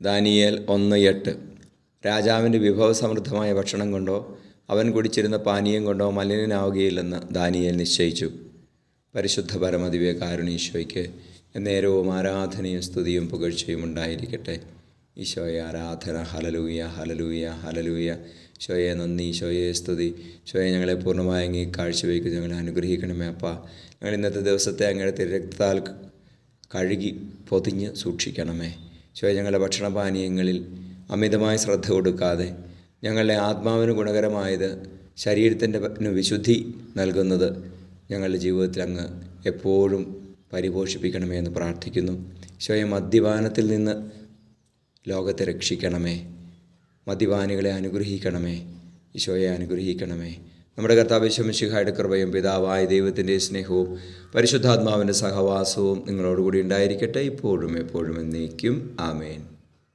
Daniel 1:8. രാജാവിൻ്റെ വിഭവസമൃദ്ധമായ ഭക്ഷണം കൊണ്ടോ അവൻ കുടിച്ചിരുന്ന പാനീയം കൊണ്ടോ മലിനനാവുകയില്ലെന്ന് ദാനിയേൽ നിശ്ചയിച്ചു. പരിശുദ്ധ പരമദിവ്യ കാരുണ്യേശ്വയ്ക്ക് എന്നേരവും ആരാധനയും സ്തുതിയും പുകഴ്ചയും ഉണ്ടായിരിക്കട്ടെ. ഈശോയെ ആരാധന. Hallelujah, hallelujah, hallelujah. ഈശോയെ നന്ദി, ഈശോയെ സ്തുതി. ഈശോയെ ഞങ്ങളെ പൂർണ്ണമായി അങ്ങേ കാഴ്ചവെക്കും. ഞങ്ങളെ അനുഗ്രഹിക്കണമേ അപ്പ. ഞങ്ങൾ ഇന്നത്തെ ദിവസത്തെ അങ്ങയുടെ തിരുരക്തത്താൽ കഴുകി പൊതിഞ്ഞ് സൂക്ഷിക്കണമേ. ഈശോയെ ഞങ്ങളുടെ ഭക്ഷണപാനീയങ്ങളിൽ അമിതമായ ശ്രദ്ധ കൊടുക്കാതെ ഞങ്ങളുടെ ആത്മാവിന് ഗുണകരമായത്, ശരീരത്തിൻ്റെ വിശുദ്ധി നൽകുന്നത് ഞങ്ങളുടെ ജീവിതത്തിൽ അങ്ങ് എപ്പോഴും പരിപോഷിപ്പിക്കണമേ എന്ന് പ്രാർത്ഥിക്കുന്നു. ഈശോയെ മദ്യപാനത്തിൽ നിന്ന് ലോകത്തെ രക്ഷിക്കണമേ. മദ്യപാനികളെ അനുഗ്രഹിക്കണമേ. ഈശോയെ അനുഗ്രഹിക്കണമേ. നമ്മുടെ കർത്താവ് യേശു മിശിഹായുടെ കൃപയും പിതാവായ ദൈവത്തിൻ്റെ സ്നേഹവും പരിശുദ്ധാത്മാവിൻ്റെ സഹവാസവും നിങ്ങളോടുകൂടി ഉണ്ടായിരിക്കട്ടെ, ഇപ്പോഴും എപ്പോഴും എന്നേക്കും. ആമേൻ.